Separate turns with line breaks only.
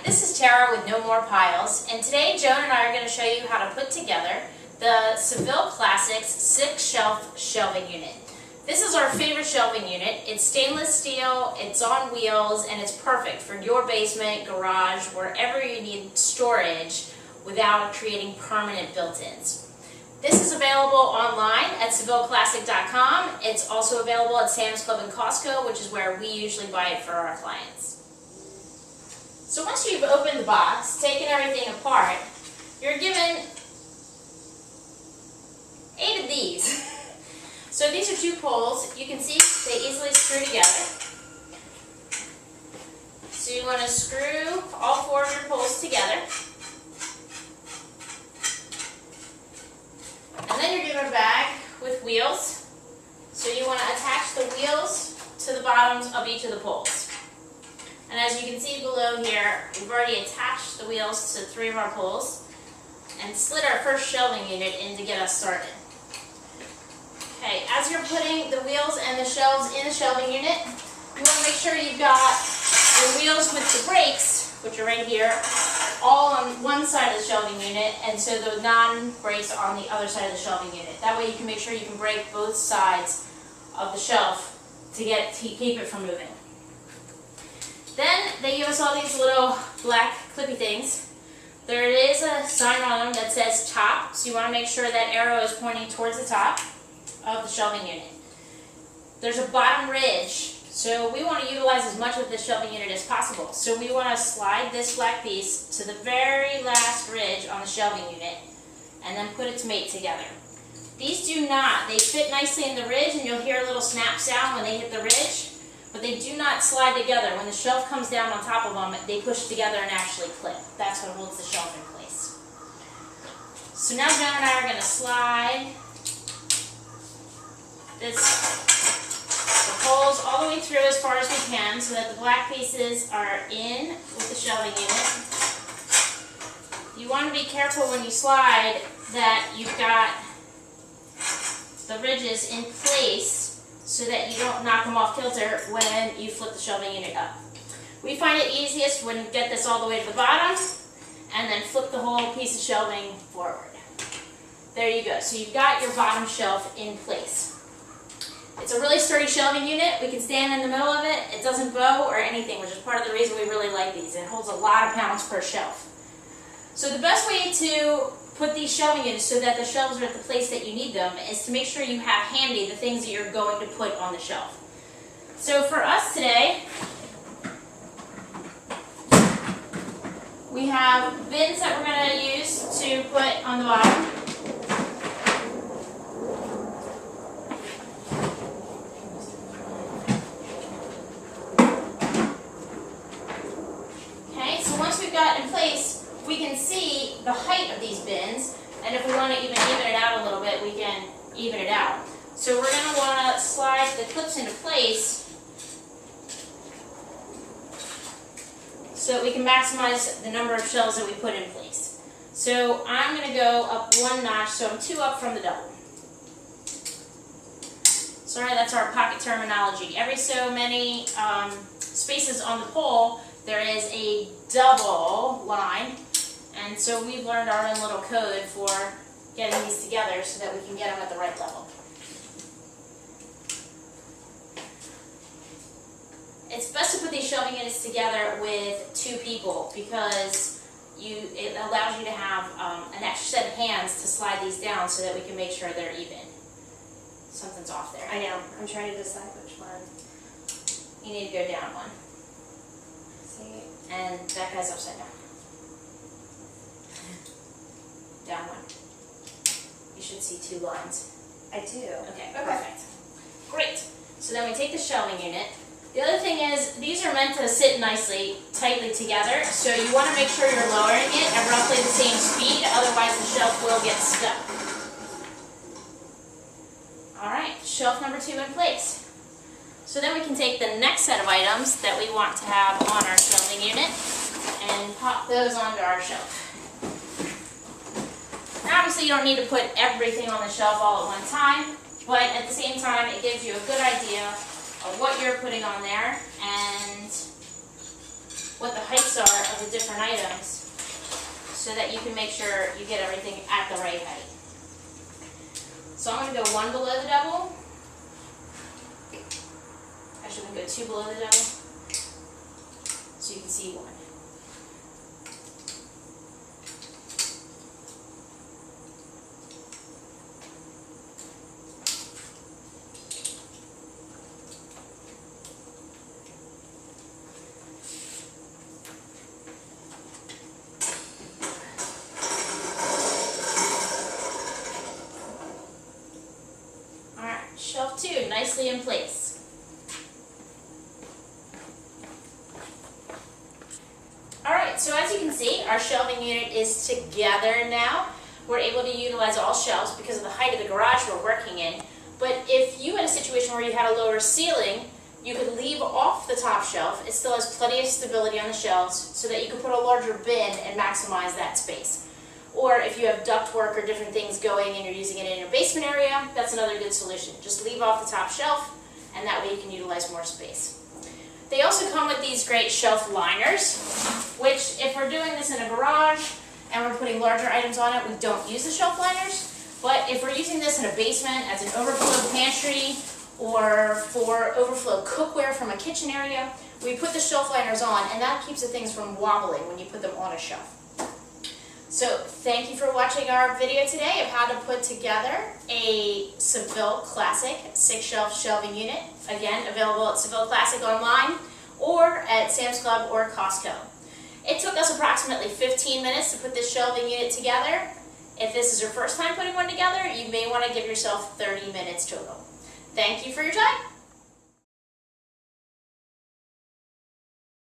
this is Tara with No More Piles, and today Joan and I are going to show you how to put together the Seville Classics 6-shelf shelving unit. This is our favorite shelving unit. It's stainless steel, it's on wheels, and it's perfect for your basement, garage, wherever you need storage without creating permanent built-ins. This is available online at SevilleClassic.com. It's also available at Sam's Club and Costco, which is where we usually buy it for our clients. So once you've opened the box, taken everything apart, you're given 8 of these. So these are 2 poles. You can see they easily screw together. So you want to screw all 4 of your poles together. And then you're given a bag with wheels. So you want to attach the wheels to the bottoms of each of the poles. And as you can see below here, we've already attached the wheels to 3 of our poles and slid our first shelving unit in to get us started. Okay, as you're putting the wheels and the shelves in the shelving unit, you want to make sure you've got your wheels with the brakes, which are right here, all on one side of the shelving unit, and so the non-brakes on the other side of the shelving unit. That way you can make sure you can brake both sides of the shelf to keep it from moving. Then they give us all these little black clippy things. There is a sign on them that says top, so you want to make sure that arrow is pointing towards the top of the shelving unit. There's a bottom ridge, so we want to utilize as much of the shelving unit as possible. So we want to slide this black piece to the very last ridge on the shelving unit and then put its mate together. These do not. They fit nicely in the ridge and you'll hear a little snap sound when they hit the ridge, but they do not slide together. When the shelf comes down on top of them, they push together and actually clip. That's what holds the shelf in place. So now Joan and I are going to slide the poles all the way through as far as we can so that the black pieces are in with the shelving unit. You want to be careful when you slide that you've got the ridges in place so that you don't knock them off kilter when you flip the shelving unit up. We find it easiest when you get this all the way to the bottom and then flip the whole piece of shelving forward. There you go. So you've got your bottom shelf in place. It's a really sturdy shelving unit. We can stand in the middle of it. It doesn't bow or anything, which is part of the reason we really like these. It holds a lot of pounds per shelf. So the best way to put these shelving units so that the shelves are at the place that you need them is to make sure you have handy the things that you're going to put on the shelf. So for us today, we have bins that we're going to use to put on the bottom. Got in place, we can see the height of these bins, and if we want to even it out a little bit, we can even it out. So we're going to want to slide the clips into place so that we can maximize the number of shelves that we put in place. So I'm going to go up 1 notch, so I'm 2 up from the double. Sorry, that's our pocket terminology. Every so many spaces on the pole, there is a double line, and so we've learned our own little code for getting these together so that we can get them at the right level. It's best to put these shelving units together with 2 people because it allows you to have an extra set of hands to slide these down so that we can make sure they're even. Something's off there.
I know. I'm trying to decide which one.
You need to go down 1. And that guy's upside down. Down 1. You should see 2 lines.
I do.
Okay, perfect. Great. So then we take the shelving unit. The other thing is, these are meant to sit nicely, tightly together, so you want to make sure you're lowering it at roughly the same speed, otherwise the shelf will get stuck. Alright, shelf number 2 in place. So then we can take the next set of items that we want to have on our shelving unit and pop those onto our shelf. Now obviously you don't need to put everything on the shelf all at one time, but at the same time it gives you a good idea of what you're putting on there and what the heights are of the different items so that you can make sure you get everything at the right height. So I'm going to go 1 below the double. Actually, I'm going to go 2 below the double so you can see 1. Shelf 2, nicely in place. Alright, so as you can see, our shelving unit is together now. We're able to utilize all shelves because of the height of the garage we're working in. But if you had a situation where you had a lower ceiling, you could leave off the top shelf. It still has plenty of stability on the shelves so that you could put a larger bin and maximize that space. Or if you have ductwork or different things going and you're using it in your basement area, that's another good solution. Just leave off the top shelf, and that way you can utilize more space. They also come with these great shelf liners, which if we're doing this in a garage and we're putting larger items on it, we don't use the shelf liners. But if we're using this in a basement as an overflow pantry or for overflow cookware from a kitchen area, we put the shelf liners on, and that keeps the things from wobbling when you put them on a shelf. So thank you for watching our video today of how to put together a Seville Classic 6-shelf shelving unit. Again, available at Seville Classic online or at Sam's Club or Costco. It took us approximately 15 minutes to put this shelving unit together. If this is your first time putting one together, you may want to give yourself 30 minutes total. Thank you for your time.